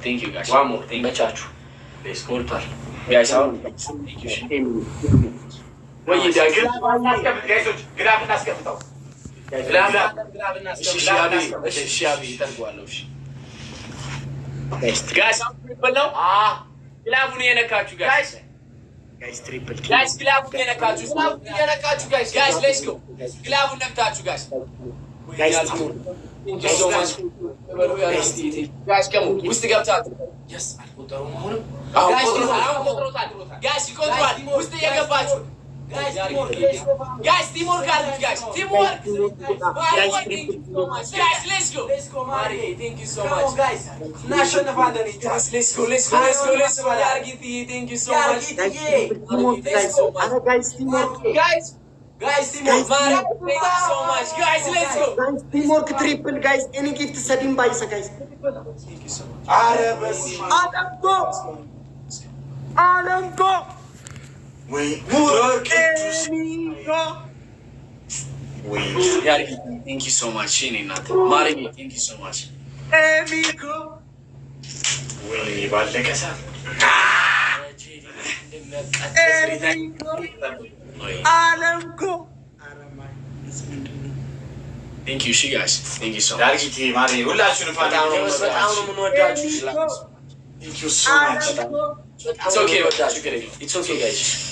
Thank you guys. One more thing. Mechachu. Let's go. Guys, thank you. What you guys? Grab and ask him. Guys, I'm triple now. Guys, triple. Guys, guys, let's go. Guys. Guys, thank you so much. Guys, come on. Who's the captain? Yes, guys, you control. Who's the younger batch? Guys, teamwork, guys. Teamwork. Guys, thank you so much. Guys, let's go. Let's go, Mari. Thank you so much. Guys, national family. Guys, let's go. Thank you so much. Guys, teamwork. Guys, teamwork. Mari, thank you so much. Guys, let's go. Guys, teamwork triple, guys. Any gift setting by guys. Thank you so much. Adam go. Wait. Thank you so much. Mari, thank you so much. Amigo. Wait, Balekasa. Adam go. Thank you, guys. Thank you so much. Thank you so much. It's okay, it's okay, guys.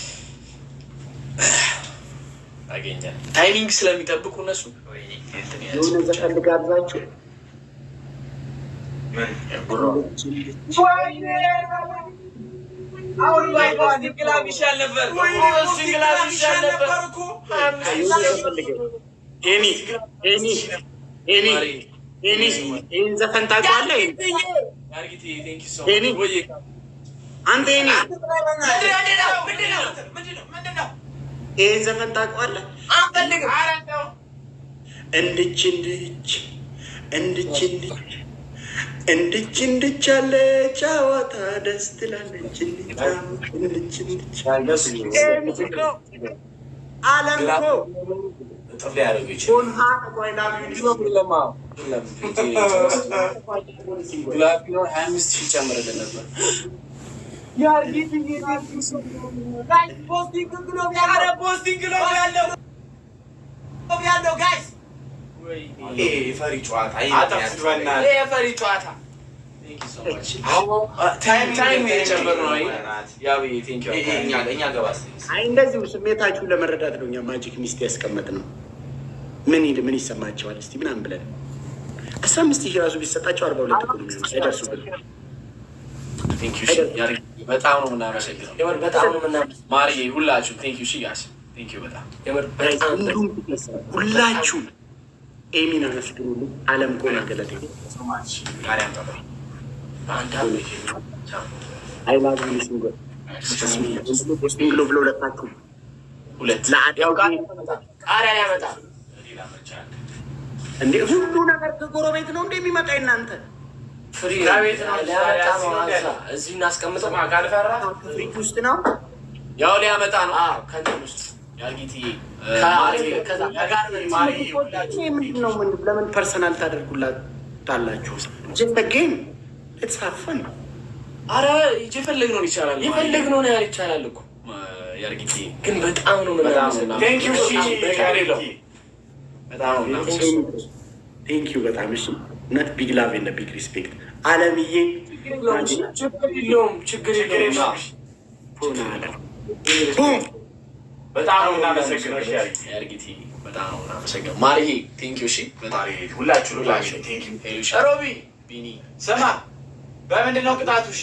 Again, timing Islam ita buku nasu. Yuna zakan dekat bacu. Ini zakan tak ada. Thank you so much. Ante ini. Zakan tak ada. እንድች አለ ጨዋታ ደስ ትላለች አለም እኮ ፈሪ ጨዋታ ፈሪ ጨዋታ ታይም የጨመር ነው። ያው ቴንክ ዩ እኛ ገባስ አይ እንደዚሁ ስሜታችሁ ለመረዳት ነው። እኛ ማጂክ ሚስት ያስቀመጥ ነው። ምን ይሰማቸዋል እስቲ ምናምን ብለን 15,000 ራሱ ቢሰጣቸው 42 ነው የሚደርሱ። ቴንክ ዩ ያሪ በጣም ነው የምናመሰግነው። የምር በጣም ነው የምናመሰግነው ማርዬ፣ ሁላችሁ ቴንክ ዩ ጋይስ፣ ቴንክ ዩ በጣም የምር በጣም ሁላችሁ ኤሚና መስግኑልኝ። አለም ቆና ገለቴ ሶማች ጋሪያን ተባለ አንተ አይ ላቭ ዩ ሲንግል ሲንግል ብሎ ለታችሁ ሁለት ያው ቃሪያ ያመጣ እንዴ ሁሉ ነገር ከጎረቤት ነው እንደሚመጣ እናንተ ፍሪ ቤት ነው ሊያመጣ ነው። እዚህ እናስቀምጠው ማጋልፈራ ፍሪጅ ውስጥ ነው ያው ሊያመጣ ነው። አዎ ከእንትን ውስጥ ያርጊቲ ከዛ ጋር ማሪ ምንድነው? ለምን ፐርሰናል ታደርጉላታላችሁ? ጀስት ጌም ኢትስ ሃፈን። አረ የፈለግነው ይቻላል፣ የፈለግነው ነው ይቻላል እኮ ያርጊቲ። ግን በጣም ነው ምናምን ቴንክ ዩ ቴንክ ዩ በጣም እሺ። ነት ቢግ ላቭ እና ቢግ ሪስፔክት አለምዬ። ችግር የለውም በጣም ነው እናመሰግነው ያርጊቲ። በጣም ነው እናመሰግነው ማርዬ። ቴንክ ዩ በጣም ሁላችሁ ቴንክ ዩ ሮቢ ቢኒ። ስማ በምንድን ነው ቅጣቱሽ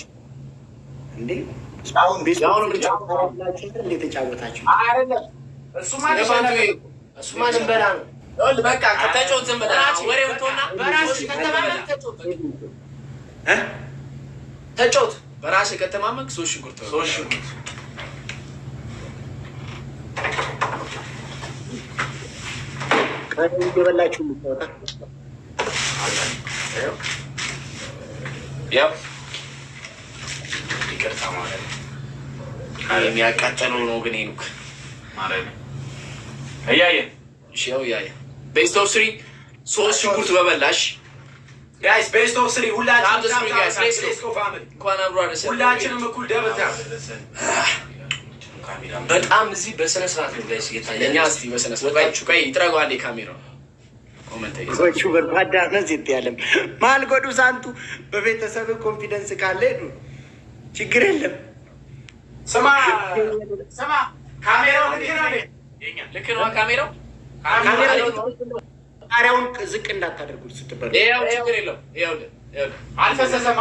እንዴ? አሁን ያው ነው ተጫወታችሁ እንዴ? ተጫወታችሁ አይደለም እሱማ ነበር ነው በቃ ከተጮት ዝም ብለህ ወሬው ተውና በራስህ ከተማመንክ ተጮት በራስህ ከተማመንክ 3 ሽንኩርት የበላችሁ ምታወጣ ያው ይቅርታ ማለት የሚያቃጠለው ነው ግን ይኑክ ማለት ነው። እያየን እሺ ያው እያየን ቤስት ኦፍ 3 ሽንኩርት በበላሽ ጋይስ ቤስት ኦፍ 3 ሁላችንም ጋይስ ሌትስ ጎ ፋሚሊ እንኳን አብሮ አደረሰ ሁላችንም እኩል ደብል ታፕ በጣም እዚህ በስነ ስርዓት ነው ጋይስ እየታየኛ እስቲ በስነ ስርዓት ቆይ ይጥራጓል ካሜራው ኮሜንት ጎቹ በርባዳ ነው ዝት ያለም ማልጎዱ ሳንቱ በቤተሰብ ኮንፊደንስ ካለ ችግር የለም ስማ ካሜራው ልክ ነው ካሜራው ጣሪያውን ዝቅ እንዳታደርጉት ስትበሉ ይሄው ችግር የለም ይሄው አልፈሰሰማ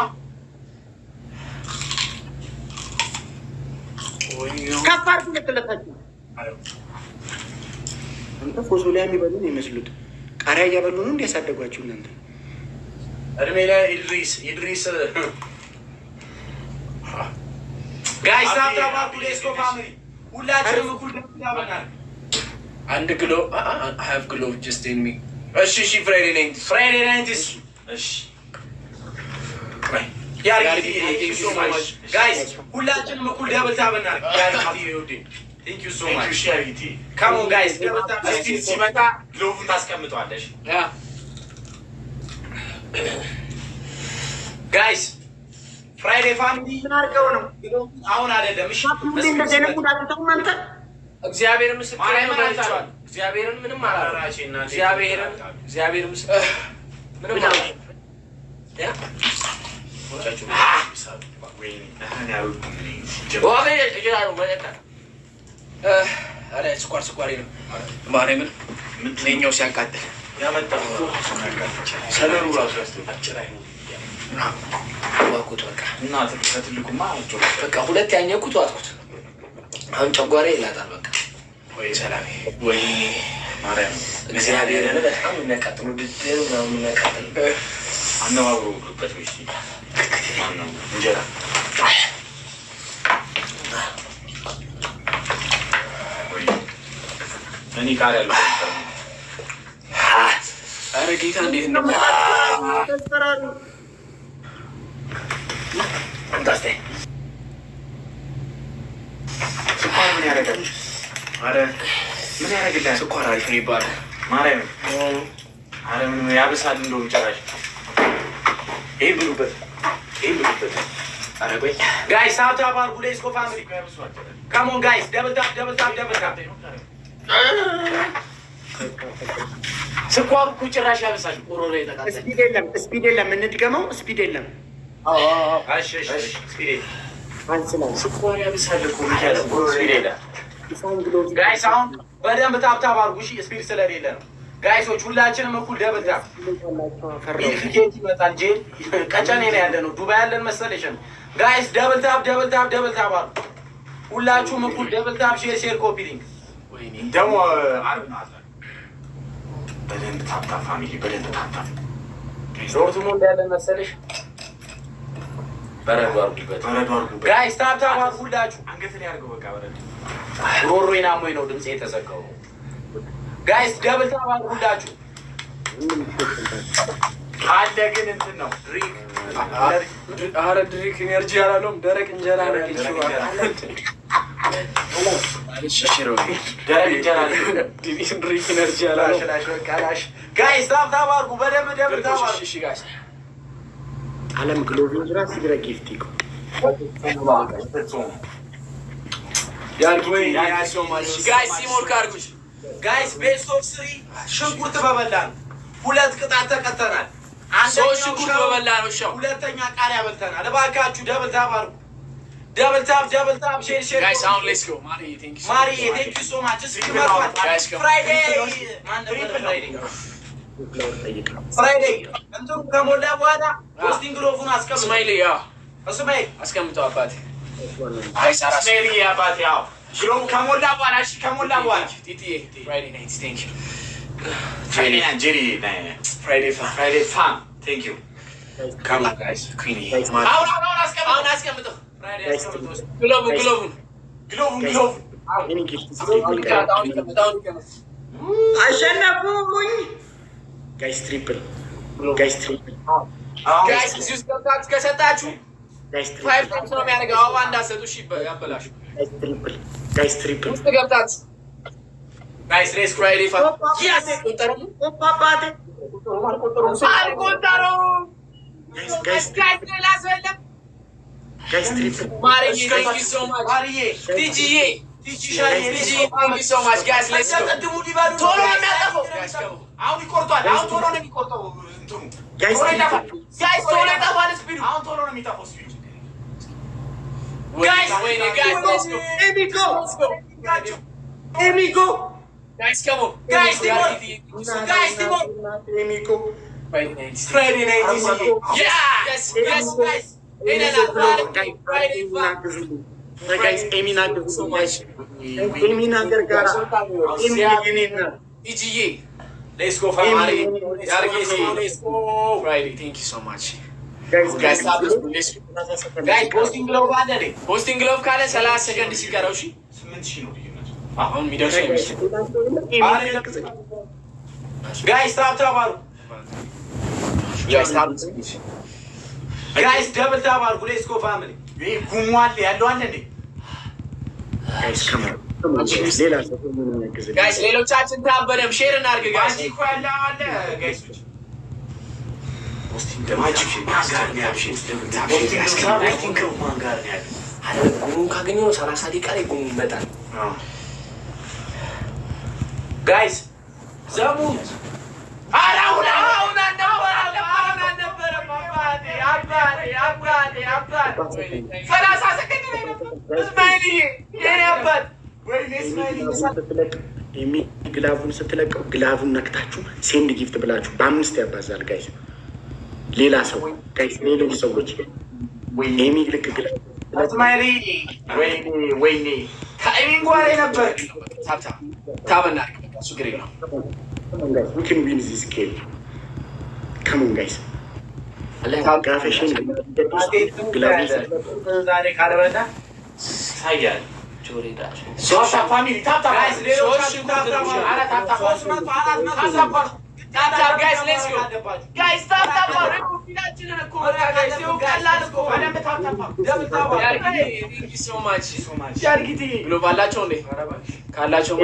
ከፋር እንደተለታችሁ አንተ ፎሶሊያ የሚበሉ ነው የሚመስሉት ቃሪያ እያበሉ ነው እንዲያሳደጓችሁ እናንተ እድሜ ላይ ኢድሪስ ጋይስ ታብታባ ሌትስ ጎ ፋሚሊ ሁላችንም እኩል ደብዳበናል አንድ ግሎ ሃቭ ግሎ ጀስት ኢን ሚ እሺ ፍራይዴ ናይንቲስ እሺ ያርጊ ሶ ማች ጋይስ ሁላችንም እኩል ደብዳበናል ያርጊ ዩዲ ቴንክ ዩ ሶ ማች ያርጊ ካም ኦን ጋይስ ደብዳበ እስቲ ሲመጣ ግሎቭ ታስቀምጣለሽ ያ ጋይስ ፍራይዴ ፋሚሊ ናርገው ነው አሁን አይደለም እሺ እንደዚህ ነው ዳክተው ማንተ እግዚአብሔር ምስክሬ ነው ባልቻል እግዚአብሔርን ምንም አላራችና እግዚአብሔር ምስክሬ ምንም አላ ያ ወጫቹ ወይኔ አሁን ያው ወሬ ይላሉ ማለት አረ ስኳር ነው ማርያምን ምንኛው ሲያቃጥል ያመጣው ሰለሩ ራሱ ያስተካክላል ዋኩት በቃ እና ትልቁማ በቃ ሁለት ያኘኩት ዋጥኩት አሁን ጨጓራዬ ይላጣል በቃ ወይ ሰላም ወይ ማርያም እግዚአብሔርን በጣም የሚያቃጥሉ ድድር ነው የሚያቃጥል አነዋውሩ ግሩበት ወይስ ማነው እንጀራ እኔ ቃል ያለው ኧረ ጌታ እንዴት ነው አንታስቴ ስኳር ምን ያደርጋል? ኧረ ምን ያደርግልሃል? ስኳር አሪፍ ነው ይባላል። ማርያም ኧረ ምን ያብሳል እንደውም ጭራሽ ይሄን ብሉበት ኧረ ቆይ ጋይስ ታፕታፕ አድርጉ ሌትስ ጎ ፋሚሊ ካም ኦን ጋይስ ደብል ታፕ ስኳሩ እኮ ጭራሽ ያብሳል። ኦሮሮ ይጠቃል። ስፒድ የለም እንድገመው ስፒድ የለም እሺ ስፒድ ስኳር ያብሳል እኮ ስፒድ የለም ጋይስ አሁን በደንብ ታፕታፕ አድርጉ እሺ ስፒድ ስለሌለ ነው ጋይሶች ሁላችንም እኩል ደብል ታፕ ፊኬት ይመጣል ጄል ቀጨኔ ነው ያለ ነው ዱባይ ያለን መሰለሽ ጋይስ ደብል ታፕ አድርጉ ሁላችሁም እኩል ደብል ታፕ ሼር ኮፒ ሊንክ ደግሞ በደንብ ታፕታፕ ፋሚሊ በደንብ ታፕታፕ ዶርትሙንድ ያለን መሰለሽ በረዶ አድርጉበት ጋይስ ታፕታፕ አድርጉ ሁላችሁ አንገትን ያድርገው በቃ በረዶ ሮሮይና ሞይ ነው ድምጽ የተዘጋው ጋይስ ደብል ታፕ አድርጉ ሁላችሁ አለ ግን እንትን ነው ድሪክ አረ ድሪክ ኢነርጂ ያላለውም ደረቅ እንጀራ ነው ይችላል አልሽሽሮ ደረቅ እንጀራ ድሪክ ኢነርጂ ያላለው ላሽ ጋይስ ታፕታፕ አድርጉ በደንብ ደብል ታፕ አድርጉ እሺ ጋይስ አለም ግሎቪን ራስ ይግራ ጊፍት ይቆ ያርጊ ሶ ማች ጋይስ ሲሞር ካርጉሽ ጋይስ ቤስት ኦፍ 3 ሽንኩርት በበላን ሁለት ቅጣት ተቀተናል አንደኛው ሽንኩርት በበላን ነው ሻው ሁለተኛ ቃሪያ በልተናል እባካችሁ ደብል ታፕ አድርጉ ደብል ታፕ ሼር ጋይስ አሁን ሌትስ ጎ ማሪ ቴንክ ዩ ሶ ማች እስኪ መጥቷል ፍራይዴ እንትኑ ከሞላ በኋላ ፖስቲንግ ግሎቭን አስቀምጥ እስማኤል አስቀምጠው አባቴ ጋይስ እስማኤል አባቴ ያው ግሎቭ ከሞላ በኋላ እሺ ከሞላ በኋላ ቲቲኤ ፍራይዴ ናይት ቴንክ ዩ ጄሪ ፍራይዴ ፋን ቴንክ ዩ ካም ኦን ጋይስ ኩዊኒ አሁን አስቀምጠው ፍራይዴ አስቀምጠው ግሎቭን እኔ ጊፍት አሸነፉኝ ጋይስ ትሪፕል ጋይስ እዚህ ገብታችሁ ከሰጣችሁ ጋይስ 5 ታይምስ ነው የሚያደርገው አሁን እንዳሰጡ እሺ ያበላሽ ጋይስ ትሪፕል ውስጥ ገብታችሁ ጋይስ ሬስ ፍራይዴ ፋ ያስ ቁጥሩ ኦፓፓቴ አልቆጠረውም guys, last one. Guys, triple. Marie, thank you so much. Marie, TGA. TGA, thank you so much, guys. Let's go. Tolo na miatafo. Guys, come. Aun ikortwa. Aun tolo na ikortwa. Guys, guys, tolo na tafo speed. Aun tolo na mitafo speed. Guys, wait, guys, let's go. Amy, go. Let's go. Amy, go. Guys, come on. Guys, Timor. Amy, go. Friday night. Yes, guys. Friday fun. Guys, Amy, not so much. Amy, not TGA. Let's go, family. Let's go. Friday, thank you so much. Guys, stop this. Guys, posting glove are posting glove kale salah second isi karo shi. On middle guys, stop. Guys, stop. Guys, double tap. Let's go, family. We kumwali alone. Guys, come on. Guys, lelo chat tap badam share na arge guys. Guys. Guys, Zamu. ግላቡን ስትለቀው ግላቡን ነክታችሁ ሴንድ ጊፍት ብላችሁ በ5 ያባዛል ጋይስ። ሌላ ሰው ጋይስ ሌሎች ሰዎች ኤሚ ልክ ግላ አስማሪ ወይኔ ታይሚንግ ዋሬ ነበር ታበና እሱ ግሬ ነው። guys, we can win this game. Come on guys. ጋፈሽን ዛሬ ካለበለዚያ ሳያል ሶስት ፋሚሊ ታፕ ጋይስ ሌሎች ታፕ ጋይስ ሌትስ ጎ ጋይስ ታፕ ሁላችንን እኮ ጋይስ ይወቃላል እኮ በደንብ ታፕ thank you so much ጃርጊቲ ብሎ ባላቸው እንዴ ካላቸው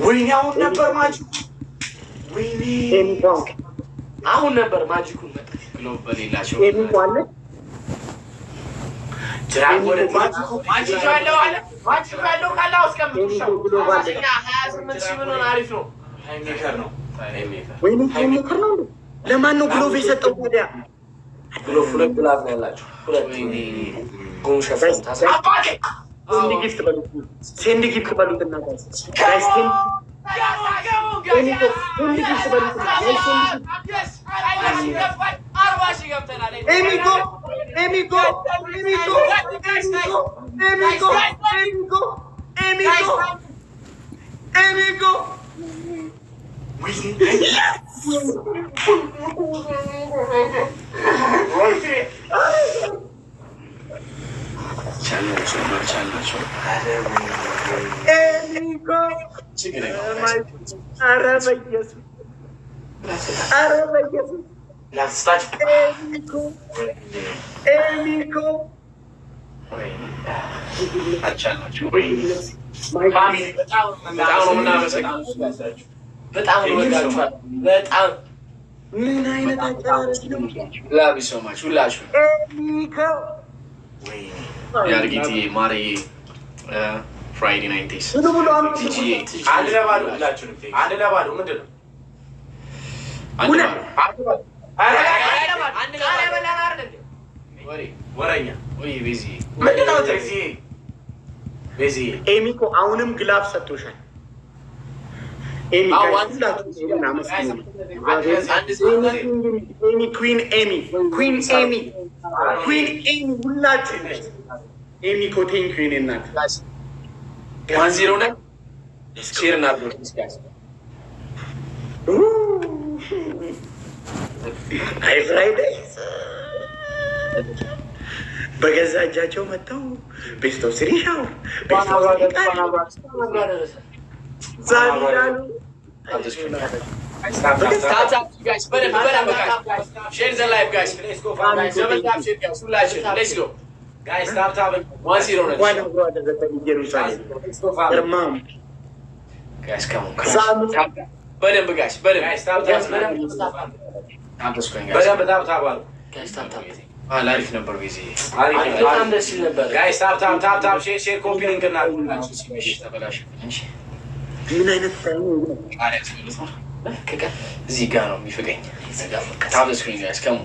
ወይኔ አሁን ነበር ማጂኩ ወይኔ አሁን ነበር ማጂኩን መጣ ብሎ በሌላቸው ማጂኩ ያለው አለ ማጂኩ ያለው ካላ አስቀምጡሻው አማርኛ 28 ሺህ ብር ነው። አሪፍ ነው። ታይሜከር ነው። ወይኔ ታይሜከር ነው። ለማን ነው ግሎቭ የሰጠው ታዲያ? ግሎቭ ሁለት ግላፍ ነው ያላችሁ። ሁለት ጎን ሸፈን ታሳባከ ሴንድ ጊፍት በሉት። ሴንድ ጊፍት በሉት እና ጋይስ ሴንድ ጊፍት በሉት። በጣም ወዳችኋል። በጣም ምን አይነት አጨራረስ ነው? ላቭ ሶ ማች ሁላችሁ ያርጊቲ ማሪ ፍራይዴ ናይትስ አንድ ለባዶ ሁላችሁ አንድ ለባዶ ምንድን ነው? አንድ ለባዶ ወሬኛ ወይ ቤዚ ምንድን ነው? ቤዚ ኤሚኮ አሁንም ግላፍ ሰጥቶሻል። ኤሚ ኩዊን ኤሚ ሁላችሁ ኤሚ ኮቴን ኩዊን እናት 1-0 ነው። ሼር እናድርግ ጋይስ። አይ ፍራይዴ በገዛ እጃቸው መጥተው ቤስት ኦፍ ስሪ ሻወር ቤስት ኦፍ በደንብ ጋሽ በደንብ አሪፍ ነበር ጊዜ በጣም ደስ ይል ነበር። ጋይስ ታፕ ሼር ኮፒ ሊንክ እና ተበላሽ። ምን አይነት እዚህ ጋር ነው የሚፈገኝ። ታፕ ስክሪን ጋይስ ከሙ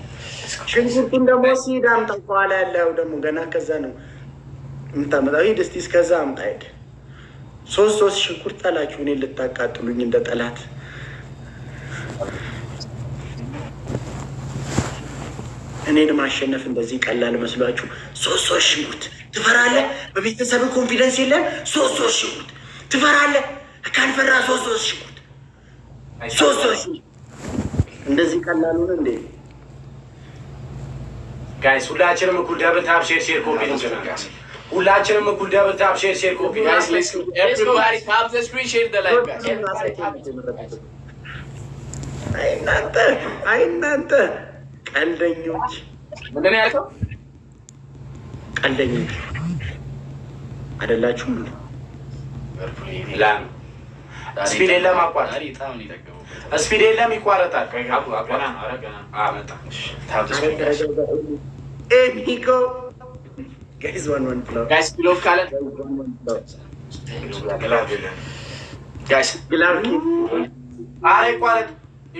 ሽንኩርቱን ደግሞ ሲድ አምጣ። በኋላ ያለው ደግሞ ገና ከዛ ነው የምታመጣው። ሂድ እስኪ እስከዛ አምጣ። ሂድ ሶስት ሽንኩርት ጣላችሁ እኔን ልታቃጥሉኝ እንደ ጠላት። እኔን ማሸነፍ እንደዚህ ቀላል መስሏችሁ? ሶስት ሽንኩርት ትፈራለህ? በቤተሰብ ኮንፊደንስ የለም። ሶስት ሽንኩርት ትፈራለህ? ካልፈራ ሶስት ሽንኩርት እንደዚህ ቀላሉን እንዴ? ጋይስ ሁላችንም እኩል ደብል ታፕ ሼር ኮፒ እንችላለን። ሁላችንም እኩል ደብል ታፕ ሼር ኮፒ ጋይስ ሌትስ ጎ ኤቭሪባዲ ታፕ ዘ ስክሪን ሼር ዘ ላይቭ ጋይስ። አይ እናንተ ቀልደኞች ምንድን ነው ያልከው? ቀልደኞች አይደላችሁም? ላም ስፒድ የለም አቋርጥ። ስፒድ የለም ይቋረጣል። ኤሚኮ ጋይስ ዋን ብለው ጋይስ ብሎክ ካለ ጋይስ ግላቭ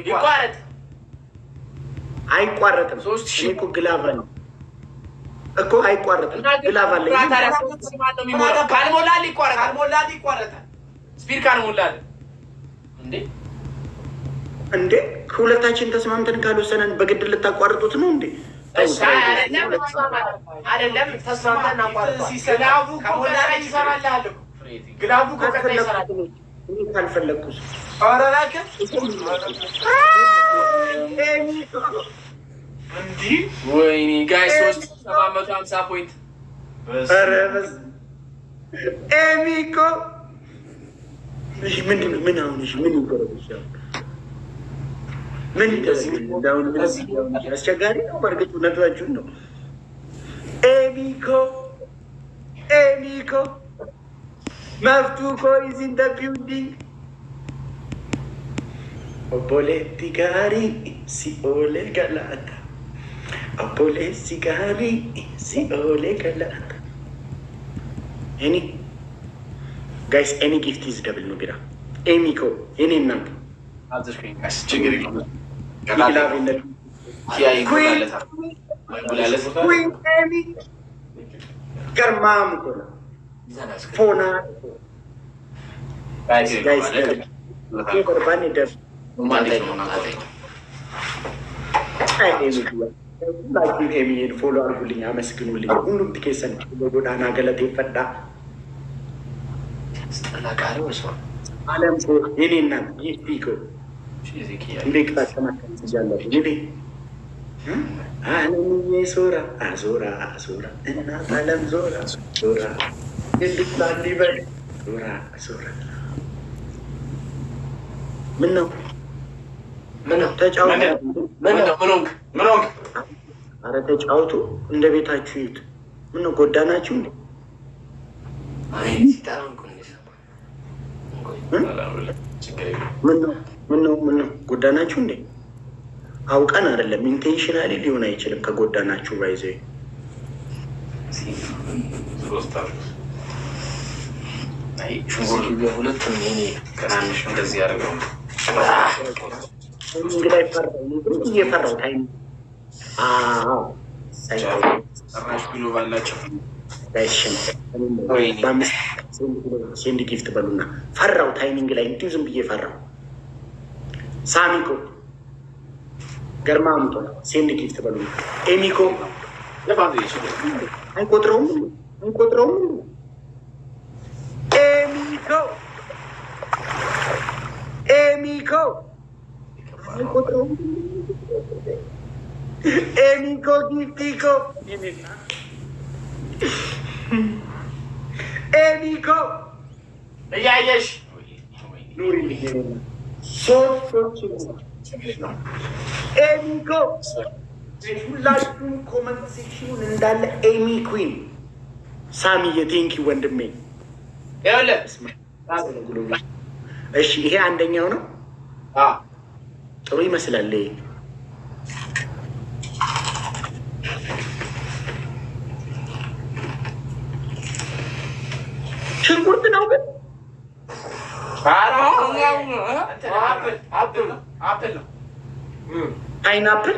ይቋረጥ አይቋረጥም። 3000 እኮ ግላቭ ነው እኮ አይቋረጥም። ግላቭ አለ። ካልሞላል ይቋረጣል። ስፒድ ካልሞላል እንዴ ከሁለታችን ተስማምተን ካልወሰነን በግድ ልታቋርጡት ነው እንዴ? አይደለም ተስማምተን አቋርጠዋል። ግላቡ ከቀጣይ ይሰራል። ካልፈለግኩስ ወይኔ ጋይስ 3750 ፖይንት ኤሚኮ ምን አሁን ምን ይገረብሻል? ምን አስቸጋሪ ነው። በእርግጥ እውነታችሁን ነው። ኤሚኮ መፍቱ እኮ ኢዝ ኢን ዘ ቢልዲንግ። ኦቦሌቲ ጋሪ ሲኦሌ ገላታ ኦቦሌቲ ጋሪ ሲኦሌ ገላታ። ኤኒ ጋይስ ኤኒ ጊፍት ኢዝ ደብል ነው ቢራ። ኤሚኮ የኔ እናት ገርማም ፎና ኤሚን ፎሎ አድርጉልኝ፣ አመስግኑልኝ። ሁሉም ትኬሰን ጎዳና ገለቴ ፈዳ አለም የኔ እናት ይፊኮ እንዴት ታከማከም ትችላለህ? እንዴ አለምዬ ሶራ አዞራ እናት አለም ዞራ እንድትላሊበል ዞራ ምን ነው ተጫውቱ። ኧረ ተጫውቱ እንደ ቤታችሁ ይዩት። ምን ነው ጎዳናችሁ እንዴ? ምን ነው ጎዳናችሁ እንዴ? አውቀን አይደለም፣ ኢንቴንሽናሊ ሊሆን አይችልም። ከጎዳናችሁ ባይዘ እየፈራው ታይም ሴንድ ጊፍት በሉና ፈራው። ታይሚንግ ላይ እንዲሁ ዝም ብዬ ፈራው። ሳሚኮ ገርማምጦ ሴንድ ጊፍት በሉና ኤሚኮ አይቆጥረውም። ኤሚኮ አይቆጥረውም። ኤሚኮ ጊፍቲኮ ኤሚኮ እያየሽ ኤሚኮ ሁላችሁም ኮመንት ሴክሽኑን እንዳለ ኤሚ ኩዊን ሳሚዬ ቴንኪ ወንድሜ። እሺ ይሄ አንደኛው ነው። ጥሩ ይመስላል። ሽንኩርት ነው ግን አፕል ነው። ፓይናፕል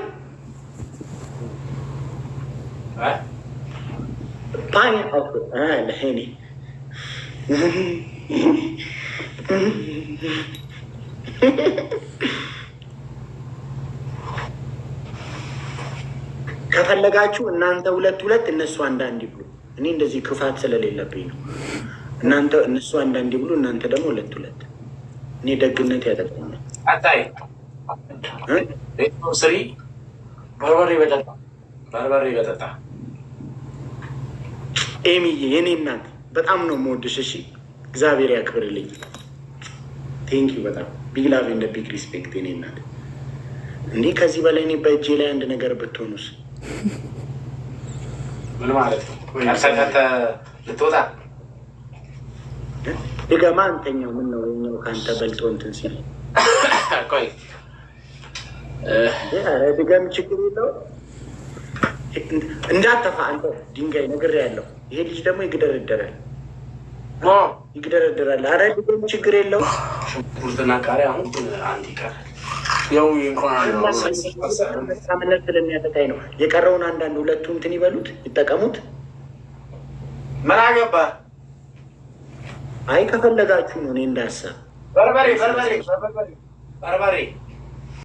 ፓይናፕል ለሄኒ ከፈለጋችሁ እናንተ ሁለት እነሱ አንዳንድ ይብሉ። እኔ እንደዚህ ክፋት ስለሌለብኝ ነው። እናንተ እነሱ አንዳንድ ይብሉ፣ እናንተ ደግሞ ሁለት። እኔ ደግነት ያጠቅመኛል። አታይ ስሪ በርበሬ በጠጣ ኤሚዬ የኔ እናት በጣም ነው የምወድሽ። እሺ እግዚአብሔር ያክብርልኝ። ቴንኪዩ በጣም ቢግ ላቭ እንደ ቢግ ሪስፔክት የኔ እናት። እንዲህ ከዚህ በላይ እኔ በእጄ ላይ አንድ ነገር ብትሆኑስ? ምን ማለት ነው? ያልሰቀተ ልትወጣ ድገማ አንተኛው ምን ነው የኛው ከአንተ በልጦ እንትን ሲል ቆይ ድገም፣ ችግር የለው እንዳተፋ አንተ ድንጋይ ነገር ያለው ይሄ ልጅ ደግሞ ይግደረደራል። አረ ድገም፣ ችግር የለው። ሽንኩርትና ቃሪያ አሁን አንድ ይቀራል። ሳምነት ስለሚያጠቃኝ ነው። የቀረውን አንዳንድ ሁለቱ እንትን ይበሉት ይጠቀሙት። ምን አገባ? አይ ከፈለጋችሁ ነው። እኔ እንዳሰብ በርበሬ